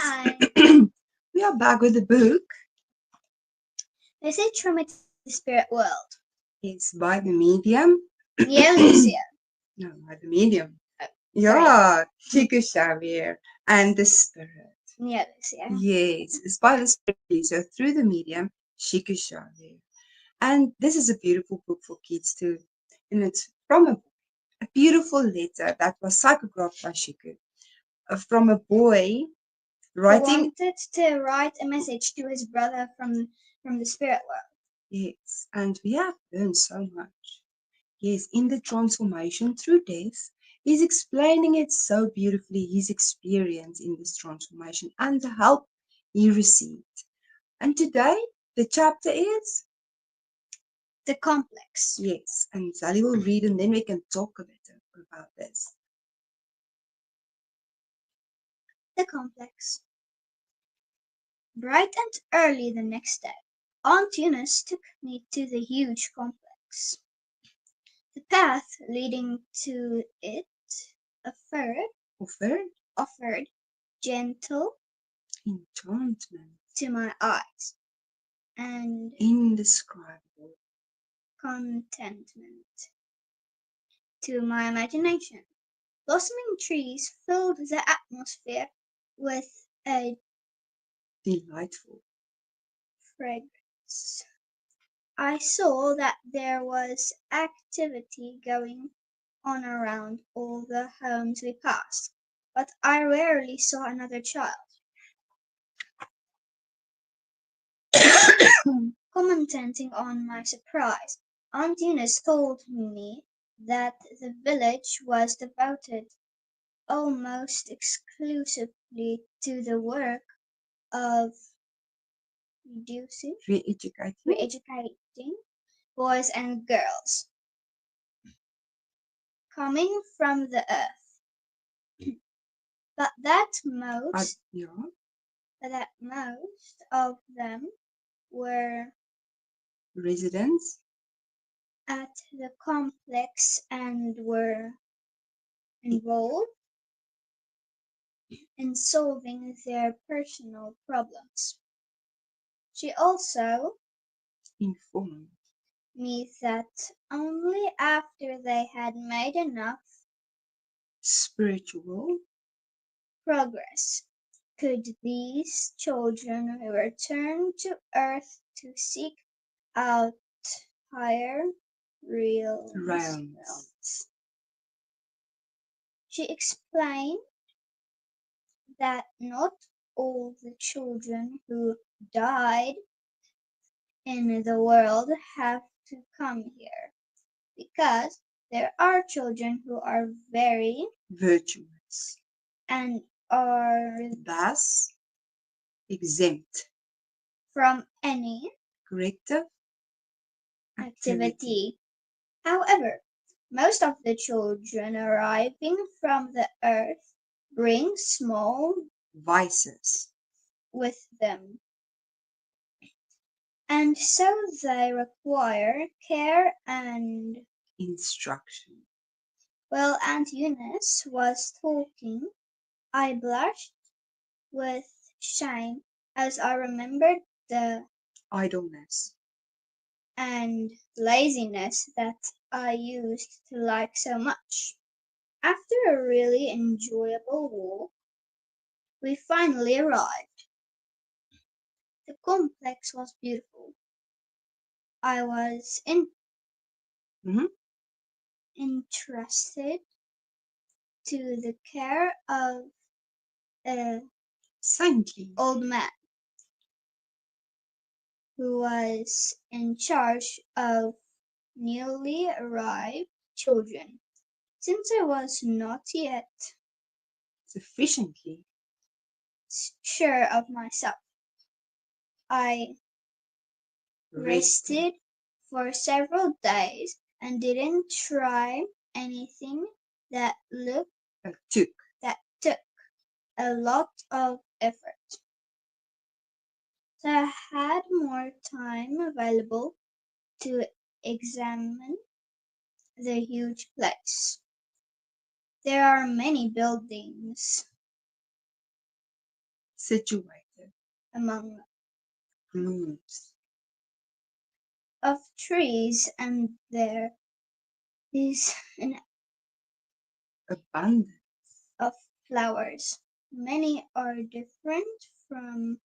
Hi. We are back with the book. Message from the spirit world. It's by the medium. Neio Lucio. No, by the medium. Sorry. Yeah, Chico Xavier and the Spirit. Neio Lucio. Yes, it's by the Spirit. So through the medium, Chico Xavier. And this is a beautiful book for kids too. And it's from a beautiful letter that was psychographed by Chico. From a boy Who writing. wanted to write a message to his brother from the spirit world. Yes, and we have learned so much. Yes, in the transformation through death, he's explaining it so beautifully, his experience in this transformation and the help he received. And today, the chapter is? The complex. Yes, and Zellie will read and then we can talk a bit about this. The complex. Bright and early the next day, Aunt Eunice took me to the huge complex. The path leading to it offered gentle enchantment to my eyes and indescribable contentment to my imagination. Blossoming trees filled the atmosphere with a delightful fragrance. I saw that there was activity going on around all the homes we passed, but I rarely saw another child. Commenting on my surprise, Aunt Eunice told me that the village was devoted almost exclusively to the work of re-educating boys and girls coming from the earth, but that most of them were residents at the complex and were involved in solving their personal problems. She also informed me that only after they had made enough spiritual progress could these children return to Earth to seek out higher realms. She explained that not all the children who died in the world have to come here, because there are children who are very virtuous and are thus exempt from any corrective activity. However, most of the children arriving from the earth bring small vices with them, and so they require care and instruction. While Aunt Eunice was talking, I blushed with shame as I remembered the idleness and laziness that I used to like so much. After a really enjoyable walk, we finally arrived. The complex was beautiful. I was entrusted to the care of a saintly old man who was in charge of newly arrived children. Since I was not yet sufficiently sure of myself, I rested for several days and didn't try anything that took a lot of effort. So I had more time available to examine the huge place. There are many buildings situated among blooms. of trees, and there is an Abundant. of flowers. Many are different from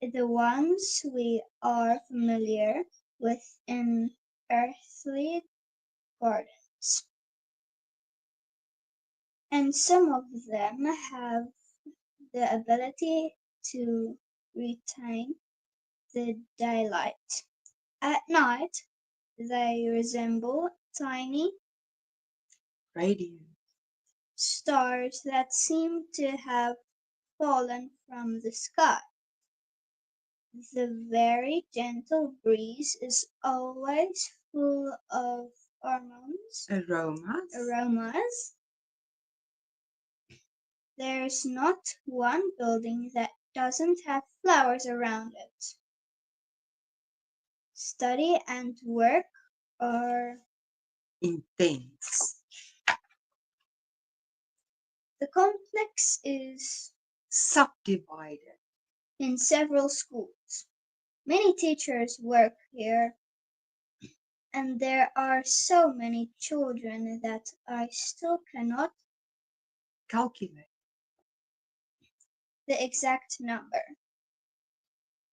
the ones we are familiar with in earthly gardens, and some of them have the ability to retain the daylight. At night, they resemble tiny Radiant. stars that seem to have fallen from the sky. The very gentle breeze is always full of Aromas. aromas. There's not one building that doesn't have flowers around it. Study and work are Intense. the complex is Subdivided. in several schools. Many teachers work here, and there are so many children that I still cannot Calculate. the exact number.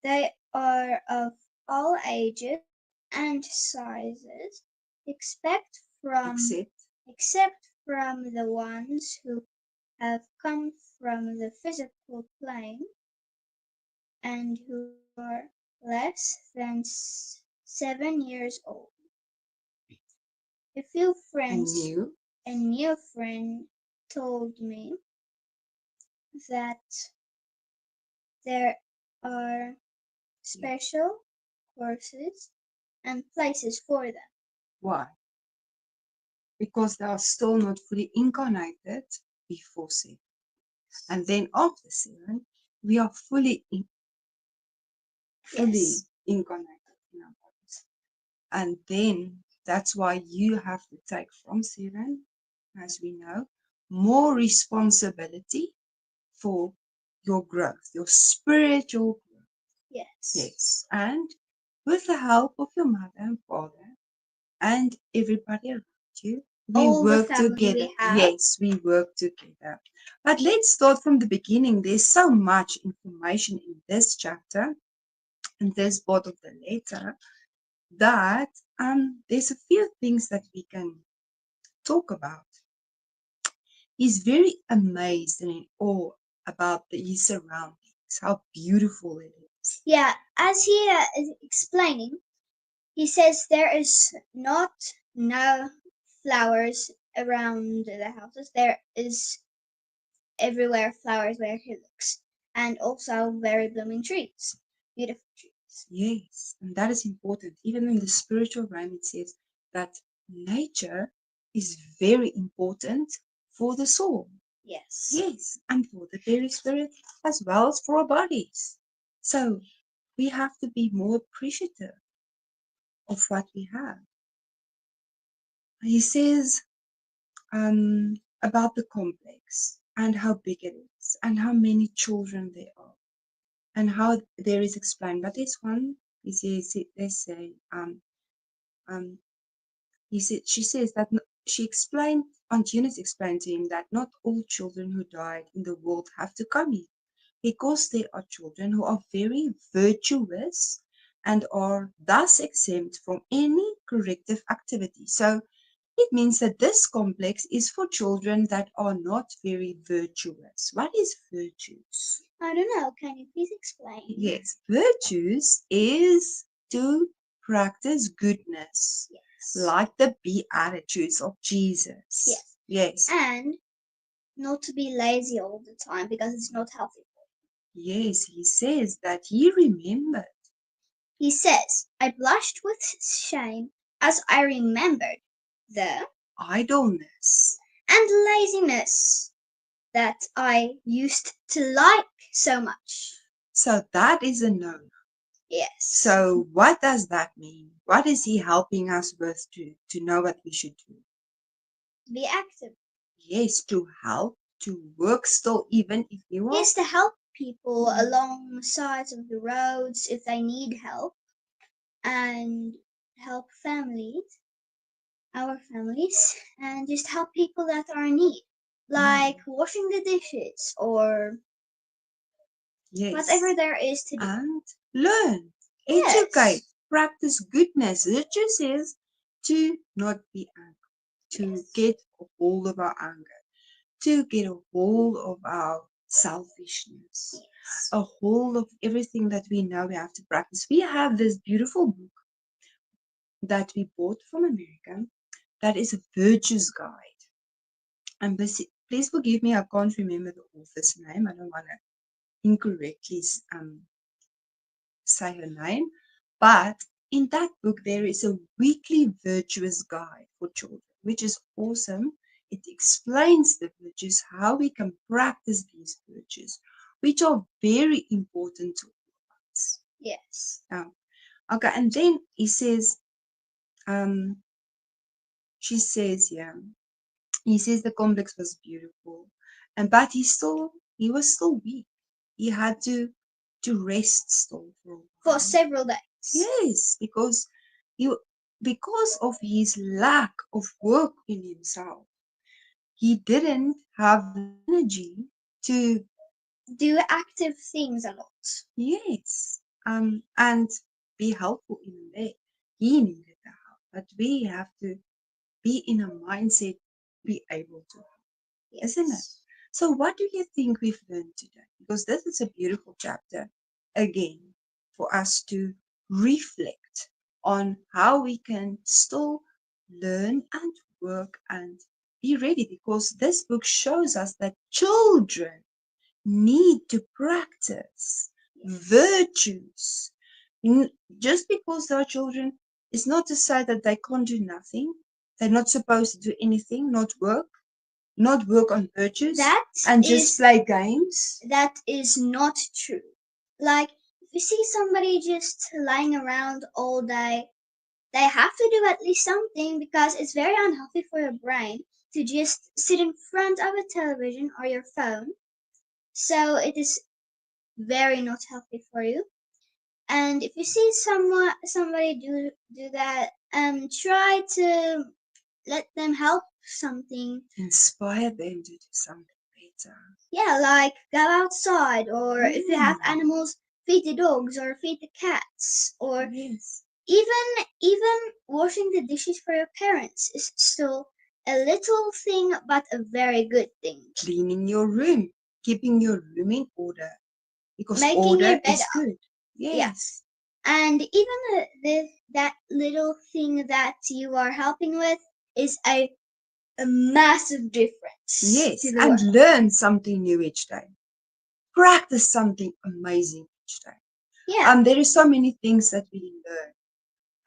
They are of all ages and sizes, except from Except the ones who have come from the physical plane and who are less than 7 years old. A few a friends, new. a new friend told me that there are special courses and places for them. Why? Because they are still not fully incarnated before 7. And then after 7, we are fully Yes. incarnated in our bodies. And then that's why you have to take from 7, as we know, more responsibility for your growth, your spiritual growth. Yes. Yes. And with the help of your mother and father and everybody around you, we All the work family we together. have. Yes, we work together. But let's start from the beginning. There's so much information in this chapter and this part of the letter that there's a few things that we can talk about. He's very amazed and in awe about his surroundings, how beautiful it is. Yeah, as he is explaining, he says there is not no flowers around the houses. There is everywhere flowers where he looks, and also very blooming trees, beautiful trees. Yes, and that is important. Even in the spiritual realm, it says that nature is very important for the soul. Yes. Yes, and for the very spirit as well as for our bodies. So we have to be more appreciative of what we have. He says about the complex and how big it is and how many children there are and how there is explained. But this one, he says, they say, um, she says that she explained, Aunt Eunice explained to him that not all children who died in the world have to come here because there are children who are very virtuous and are thus exempt from any corrective activity. So it means that this complex is for children that are not very virtuous. What is virtues? I don't know. Can you please explain? Yes, virtues is to practice goodness, Yes. like the beatitudes of Jesus. Yes. Yes. And not to be lazy all the time because it's not healthy. Yes, he says that he remembered. He says, I blushed with shame as I remembered the Idleness. and laziness that I used to like so much. So that is a no. Yes. So what does that mean? What is he helping us with to know what we should do? Be active. Yes, to help to work still, even if you are. Yes, to help people along the sides of the roads if they need help, and help families, our families, and just help people that are in need, like washing the dishes or Yes. whatever there is to do. And learn, Yes. educate, practice goodness. It just says to not be angry, to Yes. get a hold of our anger, to get a hold of our selfishness, Yes. a hold of everything that we know we have to practice. We have this beautiful book that we bought from America that is a virtues guide. And please forgive me, I can't remember the author's name. I don't want to incorrectly say her name. But in that book, there is a weekly virtuous guide for children, which is awesome. It explains the virtues, how we can practice these virtues, which are very important to us. Yes. Okay, and then he says, she says, yeah, he says the complex was beautiful, and but he was still weak. He had to rest still for a while. For several days. Yes, because of his lack of work in himself, he didn't have the energy to do active things a lot. Yes, and be helpful in a way. He needed the help, but we have to be in a mindset to be able to help, isn't it? So, what do you think we've learned today? Because this is a beautiful chapter, again, for us to reflect on how we can still learn and work and be ready. Because this book shows us that children need to practice virtues. Just because they're children is not to say that they can't do nothing. They're not supposed to do anything, not work on virtues, and just play games. That is not true. Like, if you see somebody just lying around all day, they have to do at least something, because it's very unhealthy for your brain to just sit in front of a television or your phone. So it is very not healthy for you. And if you see somebody do that, try to let them help something. Inspire them to do something better. Yeah, like go outside, or if you have animals, feed the dogs or feed the cats, or even washing the dishes for your parents is still a little thing, but a very good thing. Cleaning your room, keeping your room in order, because Making order your bed is up. good. Yes. And even that little thing that you are helping with is a massive difference. Yes, and learn something new each day. Practice something amazing each day. Yeah. There are so many things that we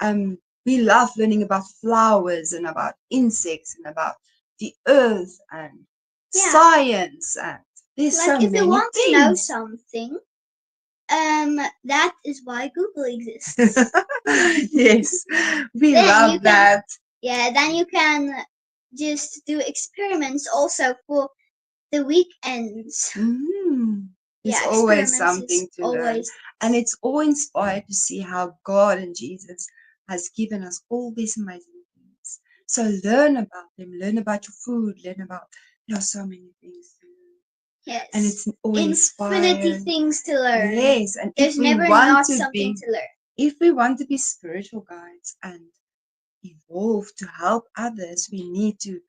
learn. We love learning about flowers and about insects and about the earth and science, and there's like so if many you want things. to know something, that is why Google exists. Yes, we love that. Yeah, then you can just do experiments also for the weekends. There's always something to learn. And it's all inspired to see how God and Jesus has given us all these amazing things. So learn about them, learn about your food, learn about, there are so many things to learn. Yes. And it's all infinity things to learn. Yes, and there's if we never want not to something be, to learn. if we want to be spiritual guides and evolve to help others, we need to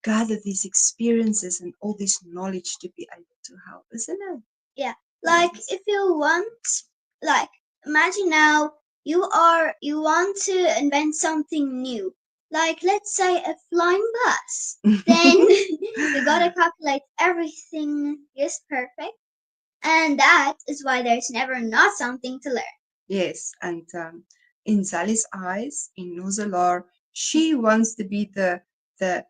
gather these experiences and all this knowledge to be able to help, isn't it? Yeah, like if you want, like imagine now you want to invent something new, like let's say a flying bus. Then you gotta calculate everything is perfect, and that is why there's never not something to learn. Yes, and in Zellie's eyes, in Nozelar, she wants to be the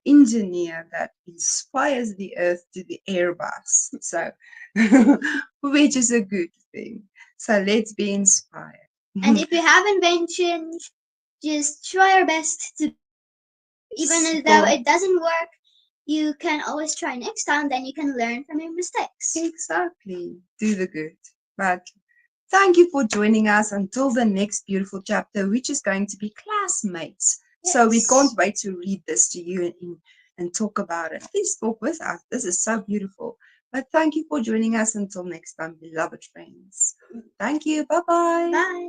engineer that inspires the earth to the Airbus. So, which is a good thing. So let's be inspired. And if you have inventions, just try your best to, even though it doesn't work, You can always try next time, then you can learn from your mistakes. Exactly. Do the good. But thank you for joining us until the next beautiful chapter, which is going to be classmates. So we can't Yes. wait to read this to you and talk about it. Please talk with us. This is so beautiful. But thank you for joining us until next time, beloved friends. Thank you. Bye bye. Bye.